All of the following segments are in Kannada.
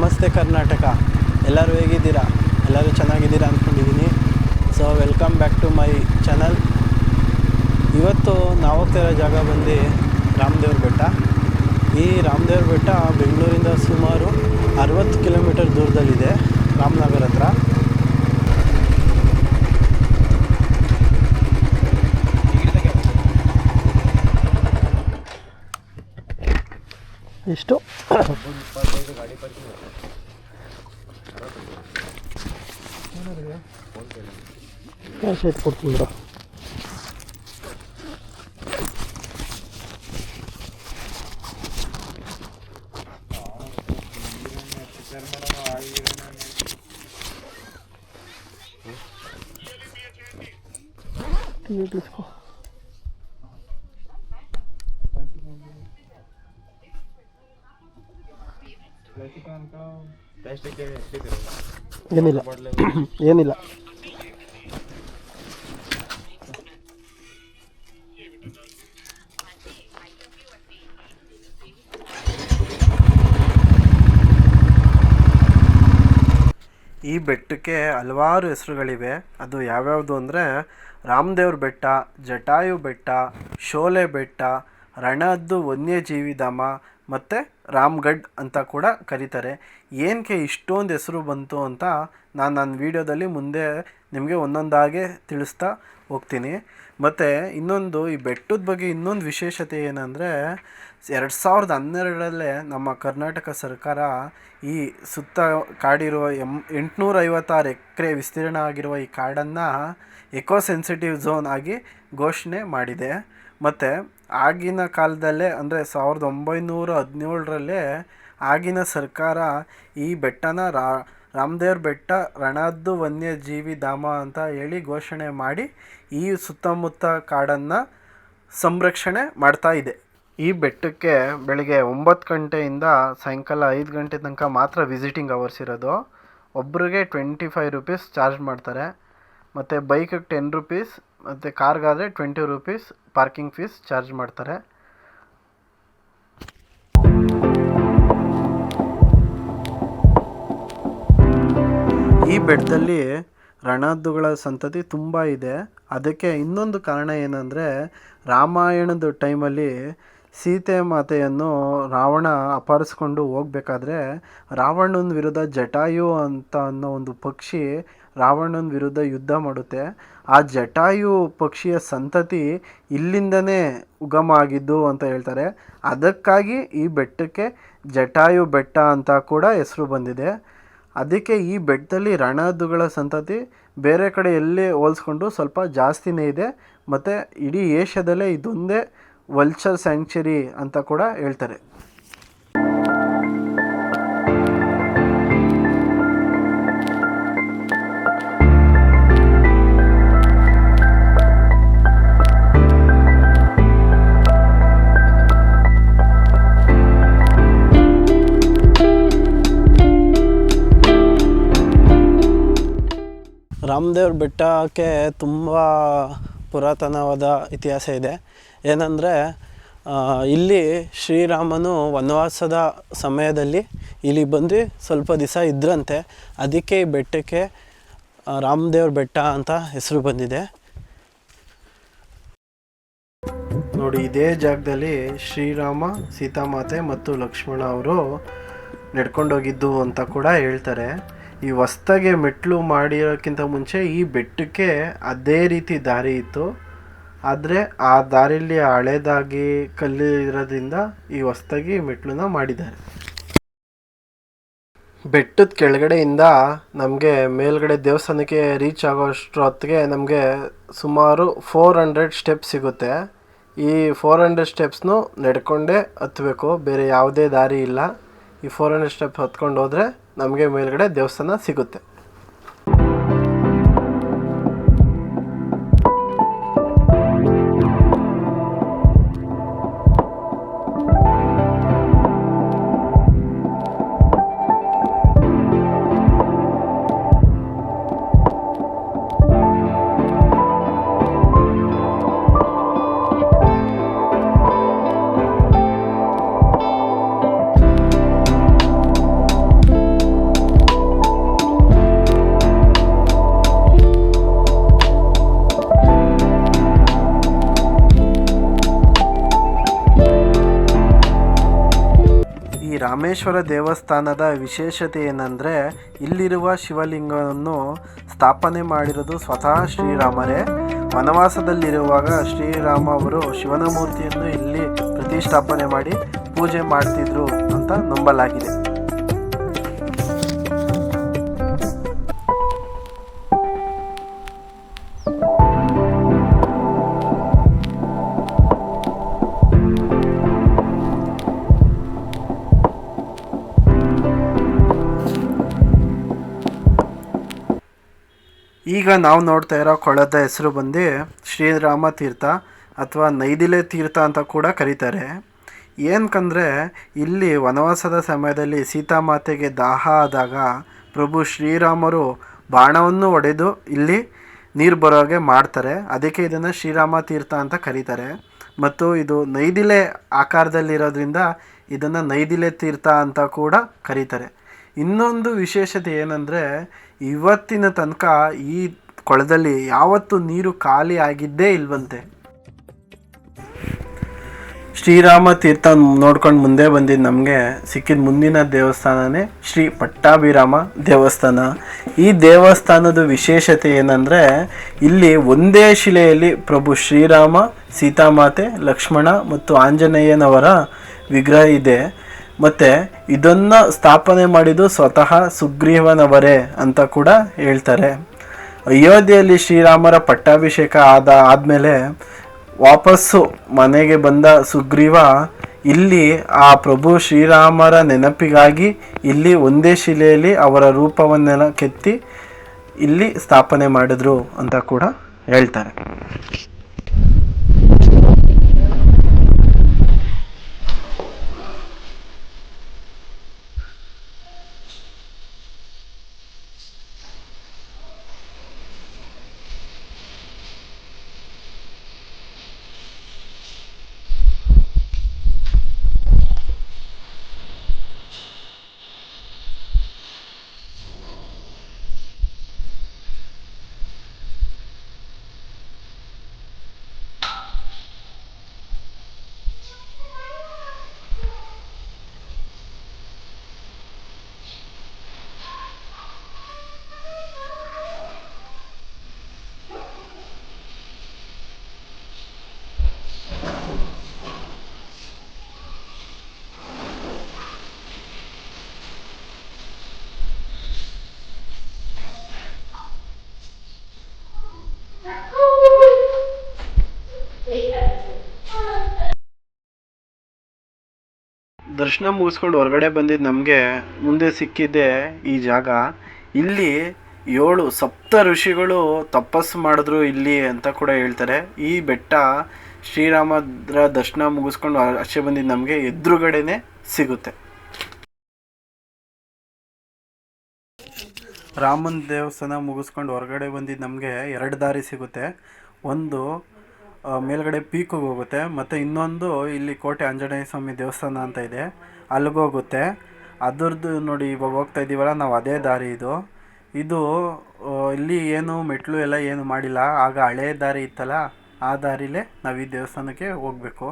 ನಮಸ್ತೆ ಕರ್ನಾಟಕ. ಎಲ್ಲರೂ ಹೇಗಿದ್ದೀರಾ? ಎಲ್ಲರೂ ಚೆನ್ನಾಗಿದ್ದೀರಾ ಅಂದ್ಕೊಂಡಿದ್ದೀನಿ. So welcome back to my channel. ಇವತ್ತು ನಾವು ಹೋಗ್ತಿರೋ ಜಾಗ ಬಂದು ರಾಮದೇವ್ರ ಬೆಟ್ಟ. ಈ ರಾಮದೇವ್ರ ಬೆಟ್ಟ ಬೆಂಗಳೂರಿಂದ ಸುಮಾರು 60 ಕಿಲೋಮೀಟರ್ ದೂರದಲ್ಲಿದೆ, ರಾಮನಗರ ಹತ್ರ. ಎಷ್ಟು ಕ್ಯಾಶ್ ಐತೆ ಕೊಡ್ತೀನಿ ಬ್ರೋ. ಇಸ್ಕೋ. ಏನಿಲ್ಲ ಏನಿಲ್ಲ. ಈ ಬೆಟ್ಟಕ್ಕೆ ಹಲವಾರು ಹೆಸರುಗಳಿವೆ. ಅದು ಯಾವ್ಯಾವುದು ಅಂದರೆ ರಾಮದೇವ್ರ ಬೆಟ್ಟ, ಜಟಾಯು ಬೆಟ್ಟ, ಶೋಲೆ ಬೆಟ್ಟ, ರಣಹದ್ದು ವನ್ಯಜೀವಿ ಧಾಮ ಮತ್ತು ರಾಮ್ಗಢ್ ಅಂತ ಕೂಡ ಕರೀತಾರೆ. ಏನಕ್ಕೆ ಇಷ್ಟೊಂದು ಹೆಸರು ಬಂತು ಅಂತ ನಾನು ನನ್ನ ವೀಡಿಯೋದಲ್ಲಿ ಮುಂದೆ ನಿಮಗೆ ಒಂದೊಂದಾಗೆ ತಿಳಿಸ್ತಾ ಹೋಗ್ತೀನಿ. ಮತ್ತು ಇನ್ನೊಂದು, ಈ ಬೆಟ್ಟದ ಬಗ್ಗೆ ಇನ್ನೊಂದು ವಿಶೇಷತೆ ಏನಂದರೆ 2012ರಲ್ಲೇ ನಮ್ಮ ಕರ್ನಾಟಕ ಸರ್ಕಾರ ಈ ಸುತ್ತ ಕಾಡಿರುವ 856 ಎಕರೆ ವಿಸ್ತೀರ್ಣ ಆಗಿರುವ ಈ ಕಾಡನ್ನು ಎಕೋ ಸೆನ್ಸಿಟಿವ್ ಝೋನ್ ಆಗಿ ಘೋಷಣೆ ಮಾಡಿದೆ. ಮತ್ತು ಆಗಿನ ಕಾಲದಲ್ಲೇ ಅಂದರೆ 1917ರಲ್ಲೇ ಆಗಿನ ಸರ್ಕಾರ ಈ ಬೆಟ್ಟನ ರಾಮದೇವ್ರ ಬೆಟ್ಟ ರಣಹದ್ದು ವನ್ಯಜೀವಿ ಧಾಮ ಅಂತ ಹೇಳಿ ಘೋಷಣೆ ಮಾಡಿ ಈ ಸುತ್ತಮುತ್ತ ಕಾಡನ್ನು ಸಂರಕ್ಷಣೆ ಮಾಡ್ತಾ ಇದೆ. ಈ ಬೆಟ್ಟಕ್ಕೆ ಬೆಳಗ್ಗೆ 9 ಗಂಟೆಯಿಂದ ಸಾಯಂಕಾಲ 5 ಗಂಟೆ ತನಕ ಮಾತ್ರ ವಿಸಿಟಿಂಗ್ ಅವರ್ಸ್ ಇರೋದು. ಒಬ್ರಿಗೆ 25 ರೂಪೀಸ್ ಚಾರ್ಜ್ ಮಾಡ್ತಾರೆ. ಮತ್ತು ಬೈಕಿಗೆ 10 ರೂಪೀಸ್, ಮತ್ತು ಕಾರ್ಗಾದರೆ 20 ರೂಪೀಸ್ ಪಾರ್ಕಿಂಗ್ ಫೀಸ್ ಚಾರ್ಜ್ ಮಾಡ್ತಾರೆ. ಈ ಬೆಟ್ಟದಲ್ಲಿ ರಣಹದ್ದುಗಳ ಸಂತತಿ ತುಂಬ ಇದೆ. ಅದಕ್ಕೆ ಇನ್ನೊಂದು ಕಾರಣ ಏನಂದರೆ, ರಾಮಾಯಣದ ಟೈಮಲ್ಲಿ ಸೀತೆ ಮಾತೆಯನ್ನು ರಾವಣ ಅಪಹರಿಸ್ಕೊಂಡು ಹೋಗ್ಬೇಕಾದ್ರೆ ರಾವಣನ ವಿರುದ್ಧ ಜಟಾಯು ಅಂತ ಅನ್ನೋ ಒಂದು ಪಕ್ಷಿ ರಾವಣನ ವಿರುದ್ಧ ಯುದ್ಧ ಮಾಡುತ್ತೆ. ಆ ಜಟಾಯು ಪಕ್ಷಿಯ ಸಂತತಿ ಇಲ್ಲಿಂದನೇ ಉಗಮ ಆಗಿದ್ದು ಅಂತ ಹೇಳ್ತಾರೆ. ಅದಕ್ಕಾಗಿ ಈ ಬೆಟ್ಟಕ್ಕೆ ಜಟಾಯು ಬೆಟ್ಟ ಅಂತ ಕೂಡ ಹೆಸರು ಬಂದಿದೆ. ಅದಕ್ಕೆ ಈ ಬೆಟ್ಟದಲ್ಲಿ ರಣಹದ್ದುಗಳ ಸಂತತಿ ಬೇರೆ ಕಡೆ ಎಲ್ಲಿ ಹೋಲಿಸ್ಕೊಂಡು ಸ್ವಲ್ಪ ಜಾಸ್ತಿನೇ ಇದೆ. ಮತ್ತು ಇಡೀ ಏಷ್ಯಾದಲ್ಲೇ ಇದೊಂದೇ ವಲ್ಚರ್ ಸ್ಯಾಂಕ್ಚುರಿ ಅಂತ ಕೂಡ ಹೇಳ್ತಾರೆ. ರಾಮದೇವ್ರ ಬೆಟ್ಟಕ್ಕೆ ತುಂಬ ಪುರಾತನವಾದ ಇತಿಹಾಸ ಇದೆ. ಏನಂದರೆ, ಇಲ್ಲಿ ಶ್ರೀರಾಮನು ವನವಾಸದ ಸಮಯದಲ್ಲಿ ಇಲ್ಲಿ ಬಂದು ಸ್ವಲ್ಪ ದಿವಸ ಇದ್ರಂತೆ. ಅದಕ್ಕೆ ಈ ಬೆಟ್ಟಕ್ಕೆ ರಾಮದೇವ್ರ ಬೆಟ್ಟ ಅಂತ ಹೆಸರು ಬಂದಿದೆ. ನೋಡಿ, ಇದೇ ಜಾಗದಲ್ಲಿ ಶ್ರೀರಾಮ, ಸೀತಾಮಾತೆ ಮತ್ತು ಲಕ್ಷ್ಮಣ ಅವರು ನಡ್ಕೊಂಡೋಗಿದ್ದು ಅಂತ ಕೂಡ ಹೇಳ್ತಾರೆ. ಈ ಹೊಸ್ದಾಗೆ ಮೆಟ್ಲು ಮಾಡಿರೋಕ್ಕಿಂತ ಮುಂಚೆ ಈ ಬೆಟ್ಟಕ್ಕೆ ಅದೇ ರೀತಿ ದಾರಿ ಇತ್ತು. ಆದರೆ ಆ ದಾರಿಯಲ್ಲಿ ಹಳೇದಾಗಿ ಕಲ್ಲು ಇರೋದ್ರಿಂದ ಈ ಹೊಸ್ದಾಗಿ ಮೆಟ್ಲನ್ನ ಮಾಡಿದ್ದಾರೆ. ಬೆಟ್ಟದ ಕೆಳಗಡೆಯಿಂದ ನಮಗೆ ಮೇಲ್ಗಡೆ ದೇವಸ್ಥಾನಕ್ಕೆ ರೀಚ್ ಆಗೋಷ್ಟರ ಹೊತ್ತಿಗೆ ನಮಗೆ ಸುಮಾರು 400 ಸ್ಟೆಪ್ಸ್ ಸಿಗುತ್ತೆ. ಈ 400 ಸ್ಟೆಪ್ಸ್ನು ನಡ್ಕೊಂಡೇ ಹತ್ತಬೇಕು, ಬೇರೆ ಯಾವುದೇ ದಾರಿ ಇಲ್ಲ. ಈ 400 ಸ್ಟೆಪ್ಸ್ ಹತ್ಕೊಂಡು ಹೋದರೆ ನಮಗೆ ಮೇಲ್ಗಡೆ ದೇವಸ್ಥಾನ ಸಿಗುತ್ತೆ. ರಾಮೇಶ್ವರ ದೇವಸ್ಥಾನದ ವಿಶೇಷತೆ ಏನಂದರೆ ಇಲ್ಲಿರುವ ಶಿವಲಿಂಗವನ್ನು ಸ್ಥಾಪನೆ ಮಾಡಿರೋದು ಸ್ವತಃ ಶ್ರೀರಾಮರೇ. ವನವಾಸದಲ್ಲಿರುವಾಗ ಶ್ರೀರಾಮ ಅವರು ಶಿವನ ಮೂರ್ತಿಯನ್ನು ಇಲ್ಲಿ ಪ್ರತಿಷ್ಠಾಪನೆ ಮಾಡಿ ಪೂಜೆ ಮಾಡ್ತಿದ್ರು ಅಂತ ನಂಬಲಾಗಿದೆ. ಈಗ ನಾವು ನೋಡ್ತಾ ಇರೋ ಕೊಳದ ಹೆಸರು ಬಂದು ಶ್ರೀರಾಮ ತೀರ್ಥ ಅಥವಾ ನೈದಿಲೆ ತೀರ್ಥ ಅಂತ ಕೂಡ ಕರೀತಾರೆ. ಏನಕ್ಕಂದರೆ ಇಲ್ಲಿ ವನವಾಸದ ಸಮಯದಲ್ಲಿ ಸೀತಾಮಾತೆಗೆ ದಾಹ ಆದಾಗ ಪ್ರಭು ಶ್ರೀರಾಮರು ಬಾಣವನ್ನು ಹೊಡೆದು ಇಲ್ಲಿ ನೀರು ಬರೋಗೆ ಮಾಡ್ತಾರೆ. ಅದಕ್ಕೆ ಇದನ್ನು ಶ್ರೀರಾಮ ತೀರ್ಥ ಅಂತ ಕರೀತಾರೆ. ಮತ್ತು ಇದು ನೈದಿಲೆ ಆಕಾರದಲ್ಲಿರೋದ್ರಿಂದ ಇದನ್ನು ನೈದಿಲೆ ತೀರ್ಥ ಅಂತ ಕೂಡ ಕರೀತಾರೆ. ಇನ್ನೊಂದು ವಿಶೇಷತೆ ಏನಂದರೆ ಇವತ್ತಿನ ತನಕ ಈ ಕೊಳದಲ್ಲಿ ಯಾವತ್ತೂ ನೀರು ಖಾಲಿ ಆಗಿದ್ದೇ ಇಲ್ವಂತೆ. ಶ್ರೀರಾಮ ತೀರ್ಥ ನೋಡ್ಕೊಂಡು ಮುಂದೆ ಬಂದಿದ್ದು ನಮಗೆ ಸಿಕ್ಕಿದ ಮುಂದಿನ ದೇವಸ್ಥಾನನೇ ಶ್ರೀ ಪಟ್ಟಾಭಿರಾಮ ದೇವಸ್ಥಾನ. ಈ ದೇವಸ್ಥಾನದ ವಿಶೇಷತೆ ಏನಂದರೆ ಇಲ್ಲಿ ಒಂದೇ ಶಿಲೆಯಲ್ಲಿ ಪ್ರಭು ಶ್ರೀರಾಮ, ಸೀತಾಮಾತೆ, ಲಕ್ಷ್ಮಣ ಮತ್ತು ಆಂಜನೇಯನವರ ವಿಗ್ರಹ ಇದೆ. ಮತ್ತು ಇದನ್ನು ಸ್ಥಾಪನೆ ಮಾಡಿದ್ದು ಸ್ವತಃ ಸುಗ್ರೀವನವರೇ ಅಂತ ಕೂಡ ಹೇಳ್ತಾರೆ. ಅಯೋಧ್ಯೆಯಲ್ಲಿ ಶ್ರೀರಾಮರ ಪಟ್ಟಾಭಿಷೇಕ ಆದಮೇಲೆ ವಾಪಸ್ಸು ಮನೆಗೆ ಬಂದ ಸುಗ್ರೀವ ಇಲ್ಲಿ ಆ ಪ್ರಭು ಶ್ರೀರಾಮರ ನೆನಪಿಗಾಗಿ ಇಲ್ಲಿ ಒಂದೇ ಶಿಲೆಯಲ್ಲಿ ಅವರ ರೂಪವನ್ನೆಲ್ಲ ಕೆತ್ತಿ ಇಲ್ಲಿ ಸ್ಥಾಪನೆ ಮಾಡಿದ್ರು ಅಂತ ಕೂಡ ಹೇಳ್ತಾರೆ. ದರ್ಶನ ಮುಗಿಸ್ಕೊಂಡು ಹೊರಗಡೆ ಬಂದಿದ್ದು ನಮಗೆ ಮುಂದೆ ಸಿಕ್ಕಿದ್ದೆ ಈ ಜಾಗ. ಇಲ್ಲಿ 7 ಸಪ್ತ ಋಷಿಗಳು ತಪಸ್ಸು ಮಾಡಿದ್ರು ಇಲ್ಲಿ ಅಂತ ಕೂಡ ಹೇಳ್ತಾರೆ. ಈ ಬೆಟ್ಟ ಶ್ರೀರಾಮರ ದರ್ಶನ ಮುಗಿಸ್ಕೊಂಡು ಆಚೆ ಬಂದಿದ್ದು ನಮಗೆ ಎದುರುಗಡೆನೆ ಸಿಗುತ್ತೆ. ರಾಮನ ದೇವಸ್ಥಾನ ಮುಗಿಸ್ಕೊಂಡು ಹೊರಗಡೆ ಬಂದಿದ್ದು ನಮಗೆ 2 ದಾರಿ ಸಿಗುತ್ತೆ. ಒಂದು ಮೇಲ್ಗಡೆ ಪೀಕಿಗೆ ಹೋಗುತ್ತೆ, ಮತ್ತು ಇನ್ನೊಂದು ಇಲ್ಲಿ ಕೋಟೆ ಆಂಜನೇಯ ಸ್ವಾಮಿ ದೇವಸ್ಥಾನ ಅಂತ ಇದೆ, ಅಲ್ಲಿಗೋಗುತ್ತೆ. ಅದರದ್ದು ನೋಡಿ ಇವಾಗ ಹೋಗ್ತಾ ಇದ್ದೀವಲ್ಲ ನಾವು, ಅದೇ ದಾರಿ ಇದು ಇಲ್ಲಿ ಏನು ಮೆಟ್ಲು ಎಲ್ಲ ಏನು ಮಾಡಿಲ್ಲ. ಆಗ ಹಳೇ ದಾರಿ ಇತ್ತಲ್ಲ, ಆ ದಾರಿಲೇ ನಾವು ಈ ದೇವಸ್ಥಾನಕ್ಕೆ ಹೋಗಬೇಕು.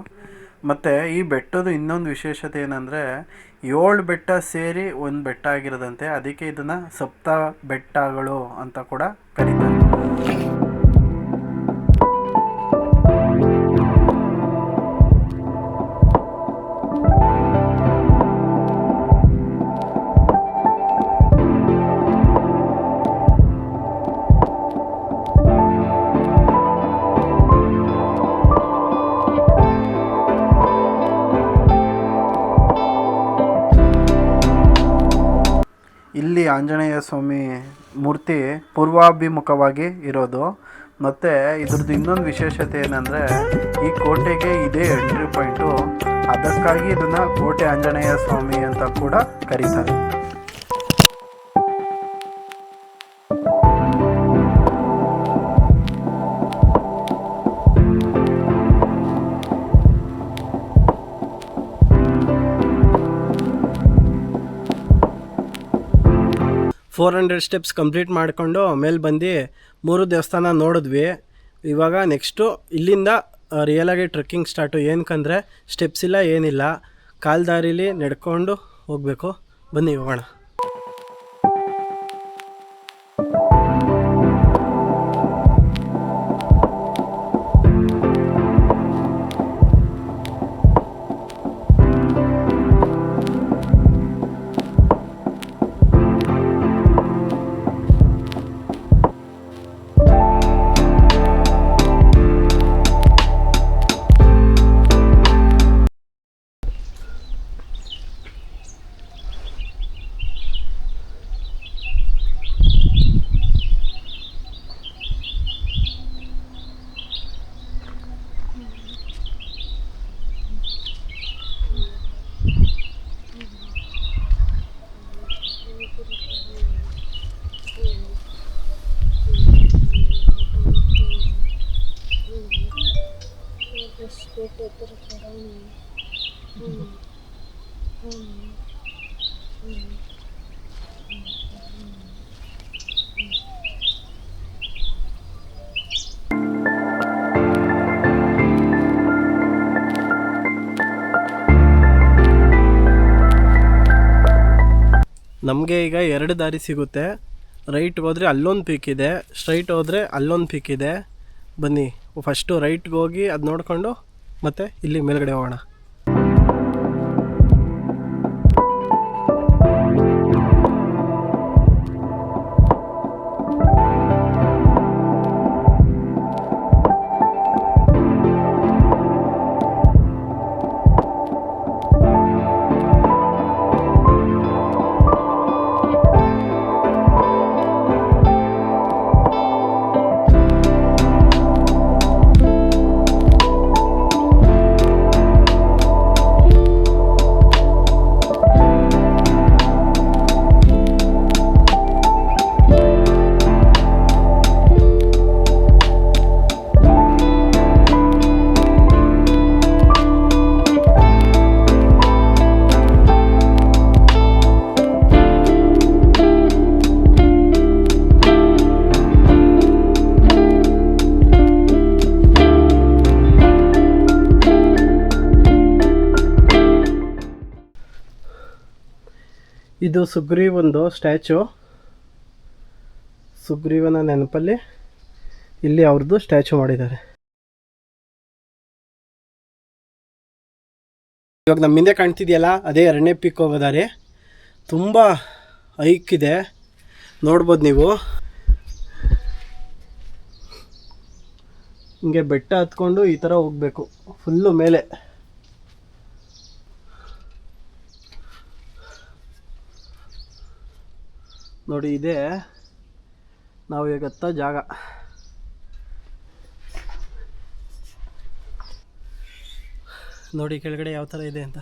ಮತ್ತು ಈ ಬೆಟ್ಟದ ಇನ್ನೊಂದು ವಿಶೇಷತೆ ಏನಂದರೆ 7 ಬೆಟ್ಟ ಸೇರಿ ಒಂದು ಬೆಟ್ಟ ಆಗಿರೋದಂತೆ. ಅದಕ್ಕೆ ಇದನ್ನು ಸಪ್ತ ಬೆಟ್ಟಗಳು ಅಂತ ಕೂಡ ಕರೀತಾರೆ. ಇಲ್ಲಿ ಆಂಜನೇಯ ಸ್ವಾಮಿ ಮೂರ್ತಿ ಪೂರ್ವಾಭಿಮುಖವಾಗಿ ಇರೋದು. ಮತ್ತು ಇದ್ರದ್ದು ಇನ್ನೊಂದು ವಿಶೇಷತೆ ಏನಂದರೆ ಈ ಕೋಟೆಗೆ ಇದೇ ಎಂಟ್ರಿ ಪಾಯಿಂಟು. ಅದಕ್ಕಾಗಿ ಇದನ್ನು ಕೋಟೆ ಆಂಜನೇಯ ಸ್ವಾಮಿ ಅಂತ ಕೂಡ ಕರೀತಾರೆ. ಫೋರ್ 400 ಸ್ಟೆಪ್ಸ್ ಕಂಪ್ಲೀಟ್ ಮಾಡಿಕೊಂಡು ಮೇಲೆ ಬಂದು 3 ದೇವಸ್ಥಾನ ನೋಡಿದ್ವಿ. ಇವಾಗ ನೆಕ್ಸ್ಟು ಇಲ್ಲಿಂದ ರಿಯಲಾಗಿ ಟ್ರೆಕ್ಕಿಂಗ್ ಸ್ಟಾರ್ಟು. ಏನಕ್ಕಂದರೆ ಸ್ಟೆಪ್ಸ್ ಇಲ್ಲ, ಏನಿಲ್ಲ, ಕಾಲ್ದಾರಿಲಿ ನಡ್ಕೊಂಡು ಹೋಗಬೇಕು. ಬನ್ನಿ ಹೋಗೋಣ. ನಮಗೆ ಈಗ 2 ದಾರಿ ಸಿಗುತ್ತೆ. ರೈಟ್ಗೆ ಹೋದರೆ ಅಲ್ಲೊಂದು ಪೀಕ್ ಇದೆ, ಸ್ಟ್ರೈಟ್ ಹೋದರೆ ಅಲ್ಲೊಂದು ಪೀಕ್ ಇದೆ. ಬನ್ನಿ ಫಸ್ಟು ರೈಟ್ಗೆ ಹೋಗಿ ಅದು ನೋಡಿಕೊಂಡು ಮತ್ತೆ ಇಲ್ಲಿ ಮೇಲ್ಗಡೆ ಹೋಗೋಣ. ಇದು ಸುಗ್ರೀವಂದು ಸ್ಟ್ಯಾಚು. ಸುಗ್ರೀವನ ನೆನಪಲ್ಲಿ ಇಲ್ಲಿ ಅವ್ರದ್ದು ಸ್ಟ್ಯಾಚು ಮಾಡಿದ್ದಾರೆ. ಇವಾಗ ನಮ್ಮ ಹಿಂದೆ ಕಾಣ್ತಿದೆಯಲ್ಲ ಅದೇ 2ನೇ ಪೀಕ್ ಹೋಗೋದಾರೆ. ತುಂಬ ಹೈಕ್ ಇದೆ, ನೋಡ್ಬೋದು ನೀವು. ಹಿಂಗೆ ಬೆಟ್ಟ ಹತ್ಕೊಂಡು ಈ ಥರ ಹೋಗಬೇಕು ಫುಲ್ಲು ಮೇಲೆ. ನೋಡಿ ಇದೆ ನಾವು ಈಗ ಹತ್ತೋ ಜಾಗ. ನೋಡಿ ಕೆಳಗಡೆ ಯಾವ ಥರ ಇದೆ ಅಂತ.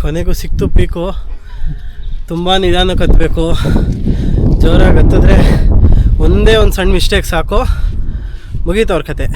ಕೊನೆಗೂ ಸಿಕ್ತು ಪೀಕು. ತುಂಬ ನಿಧಾನಕ್ಕೆ ಹತ್ತಬೇಕು. ಜೋರಾಗಿ ಹತ್ತಿದ್ರೆ ಒಂದೇ ಒಂದು ಸಣ್ಣ ಮಿಸ್ಟೇಕ್ ಸಾಕು, ಮುಗೀತವ್ರ ಕತೆ.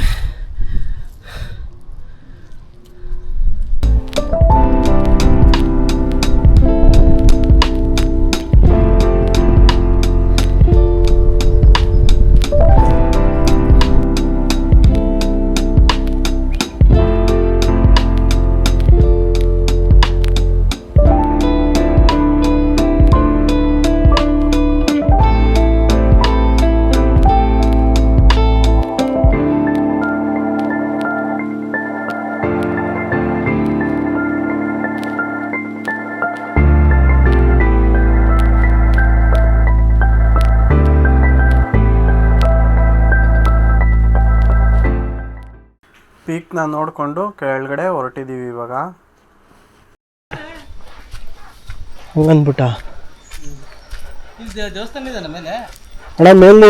ಪೀಕ್ನ ನೋಡಿಕೊಂಡು ಕೆಳಗಡೆ ಹೊರಟಿದ್ದೀವಿ ಇವಾಗ. ಹಂಗನ್ಬಿಟ್ಟ ದೇವಸ್ಥಾನ ಇದೆ ಮೇಲೆ. ಅಣ್ಣ ಮೇಲೆ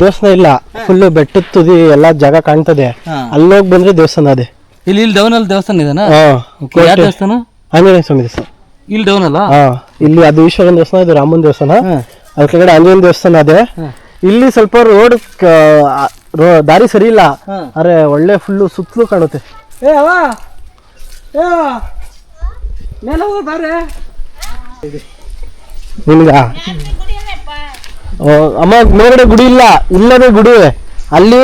ದೇವಸ್ಥಾನ ಇಲ್ಲ, ಫುಲ್ ಬೆಟ್ಟದ ತುದಿ ಎಲ್ಲ ಜಾಗ ಕಾಣ್ತದೆ. ಅಲ್ಲೋಗಿ ಬಂದ್ರೆ ದೇವಸ್ಥಾನ ಅದೇ. ಇಲ್ಲಿ ಡೌನ್ ಅಲ್ಲಿ ದೇವಸ್ಥಾನ ಇದೆನಾ? ದೇವಸ್ಥಾನ ಆಂಜನೇಯ ಸ್ವಾಮಿ ದೇವಸ್ಥಾನ. ಇಲ್ಲಿ ಡೌನ್ ಅಲ್ಲ. ಇಲ್ಲಿ ಅದು ಈಶ್ವರನ ದೇವಸ್ಥಾನ, ಇದು ರಾಮನ ದೇವಸ್ಥಾನ, ಅದ್ರ ಕೆಳಗಡೆ ಆಂಜನೇಯನ ದೇವಸ್ಥಾನ ಅದೇ. ಇಲ್ಲಿ ಸ್ವಲ್ಪ ರೋಡ್ ದಾರಿ ಸರಿ ಇಲ್ಲ, ಅರೆ ಒಳ್ಳೆ ಫುಲ್ಲು ಸುತ್ತಲೂ ಕಾಣುತ್ತೆ. ನಿನ್ಗ ಅಮ್ಮ ಮೇಲ್ಗಡೆ ಗುಡಿ ಇಲ್ಲ, ಇಲ್ಲದೆ ಗುಡಿ ಅಲ್ಲಿ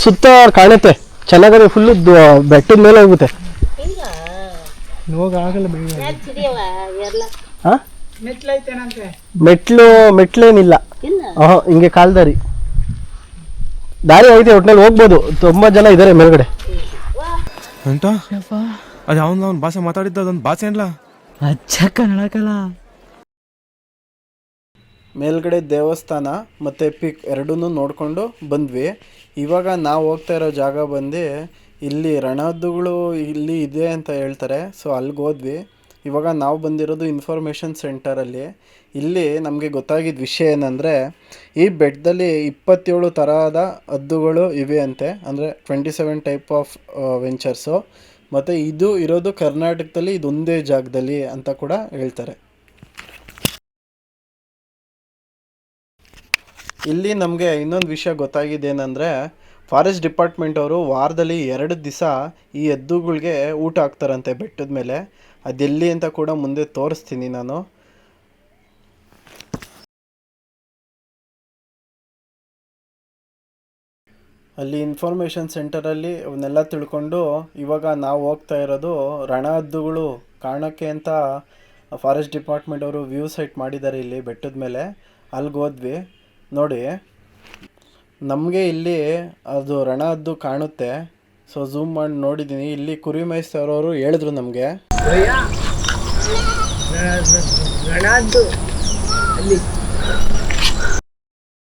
ಸುತ್ತ ಕಾಣುತ್ತೆ ಚೆನ್ನಾಗದೆ, ಫುಲ್ಲು ಬೆಟ್ಟದ ಮೇಲೆ ಹೋಗುತ್ತೆ. ಹೋಗಲ್ಲ ಮೆಟ್ಲೇನಿಲ್ಲ, ಹಿಂಗೆ ಕಾಲ್ದಾರಿ ದಾರಿ ಐತೆ, ಒಟ್ಟಿನಲ್ಲಿ ಹೋಗ್ಬೋದು. ತುಂಬಾ ಜನ ಇದಾರೆ ಮೇಲ್ಗಡೆ. ಅಂತ ಅದು ಅವನ ಭಾಷೆ ಮಾತಾಡಿದ್ದ ಅದೊಂದು ಭಾಷೆ ಅಲ್ಲ, ಅಚ್ಚ ಕನ್ನಡಕಲ್ಲ. ಮೇಲ್ಗಡೆ ದೇವಸ್ಥಾನ ಮತ್ತು ಪಿಕ್ ಎರಡೂ ನೋಡಿಕೊಂಡು ಬಂದ್ವಿ. ಇವಾಗ ನಾವು ಹೋಗ್ತಾ ಇರೋ ಜಾಗ ಬಂದು ಇಲ್ಲಿ ರಣಹದ್ದುಗಳು ಇಲ್ಲಿ ಇದೆ ಅಂತ ಹೇಳ್ತಾರೆ. ಸೊ ಅಲ್ಲಿಗೆ ಹೋದ್ವಿ. ಇವಾಗ ನಾವು ಬಂದಿರೋದು ಇನ್ಫಾರ್ಮೇಷನ್ ಸೆಂಟರಲ್ಲಿ. ಇಲ್ಲಿ ನಮಗೆ ಗೊತ್ತಾಗಿದ್ದ ವಿಷಯ ಏನಂದರೆ, ಈ ಬೆಟ್ಟದಲ್ಲಿ 27 ತರಹದ ಹದ್ದುಗಳು ಇವೆ ಅಂತೆ, ಅಂದರೆ 27 ಟೈಪ್ ಆಫ್ ವೆಂಚರ್ಸು. ಮತ್ತು ಇದು ಇರೋದು ಕರ್ನಾಟಕದಲ್ಲಿ ಇದೊಂದೇ ಜಾಗದಲ್ಲಿ ಅಂತ ಕೂಡ ಹೇಳ್ತಾರೆ. ಇಲ್ಲಿ ನಮಗೆ ಇನ್ನೊಂದು ವಿಷಯ ಗೊತ್ತಾಗಿದ್ದೇನೆಂದರೆ, ಫಾರೆಸ್ಟ್ ಡಿಪಾರ್ಟ್ಮೆಂಟ್ ಅವರು ವಾರದಲ್ಲಿ 2 ದಿವಸ ಈ ಹದ್ದುಗಳಿಗೆ ಊಟ ಹಾಕ್ತಾರಂತೆ ಬೆಟ್ಟದ ಮೇಲೆ. ಅದೆಲ್ಲಿ ಅಂತ ಕೂಡ ಮುಂದೆ ತೋರಿಸ್ತೀನಿ ನಾನು. ಅಲ್ಲಿ ಇನ್ಫಾರ್ಮೇಷನ್ ಸೆಂಟರಲ್ಲಿ ಅವನ್ನೆಲ್ಲ ತಿಳ್ಕೊಂಡು ಇವಾಗ ನಾವು ಹೋಗ್ತಾ ಇರೋದು ರಣಹದ್ದುಗಳು ಕಾಣೋಕ್ಕೆ ಅಂತ ಫಾರೆಸ್ಟ್ ಡಿಪಾರ್ಟ್ಮೆಂಟ್ ಅವರು ವ್ಯೂ ಸೈಟ್ ಮಾಡಿದ್ದಾರೆ ಇಲ್ಲಿ ಬೆಟ್ಟದ ಮೇಲೆ. ಅಲ್ಲಿಗೆ ಹೋದ್ವಿ. ನೋಡಿ, ನಮಗೆ ಇಲ್ಲಿ ಅದು ರಣಹದ್ದು ಕಾಣುತ್ತೆ. ಸೊ ಝೂಮ್ ಮಾಡಿ ನೋಡಿದ್ದೀನಿ. ಇಲ್ಲಿ ಕುರಿ ಮೇಯಿಸ್ತವ್ರವರು ಹೇಳಿದ್ರು ನಮಗೆ,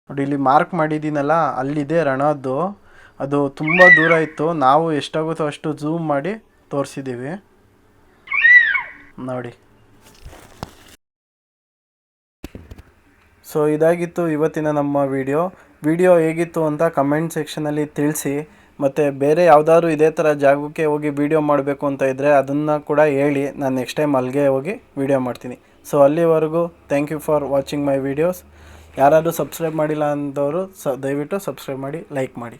ನೋಡಿ ಇಲ್ಲಿ ಮಾರ್ಕ್ ಮಾಡಿದ್ದೀನಲ್ಲ, ಅಲ್ಲಿದೆ ರಣಹದ್ದು. ಅದು ತುಂಬ ದೂರ ಇತ್ತು, ನಾವು ಎಷ್ಟಾಗುತ್ತೋ ಅಷ್ಟು ಝೂಮ್ ಮಾಡಿ ತೋರಿಸಿದ್ದೀವಿ ನೋಡಿ. ಸೊ ಇದಾಗಿತ್ತು ಇವತ್ತಿನ ನಮ್ಮ ವಿಡಿಯೋ ಹೇಗಿತ್ತು ಅಂತ ಕಮೆಂಟ್ ಸೆಕ್ಷನಲ್ಲಿ ತಿಳಿಸಿ. ಮತ್ತು ಬೇರೆ ಯಾವುದಾದ್ರು ಇದೇ ಥರ ಜಾಗಕ್ಕೆ ಹೋಗಿ ವಿಡಿಯೋ ಮಾಡಬೇಕು ಅಂತ ಇದ್ದರೆ ಅದನ್ನು ಕೂಡ ಹೇಳಿ, ನಾನು ನೆಕ್ಸ್ಟ್ ಟೈಮ್ ಅಲ್ಲಿಗೆ ಹೋಗಿ ವಿಡಿಯೋ ಮಾಡ್ತೀನಿ. ಸೊ ಅಲ್ಲಿವರೆಗೂ thank you for watching my videos. ಯಾರಾದರೂ ಸಬ್ಸ್ಕ್ರೈಬ್ ಮಾಡಿಲ್ಲ ಅಂದವರು ದಯವಿಟ್ಟು ಸಬ್ಸ್ಕ್ರೈಬ್ ಮಾಡಿ, ಲೈಕ್ ಮಾಡಿ.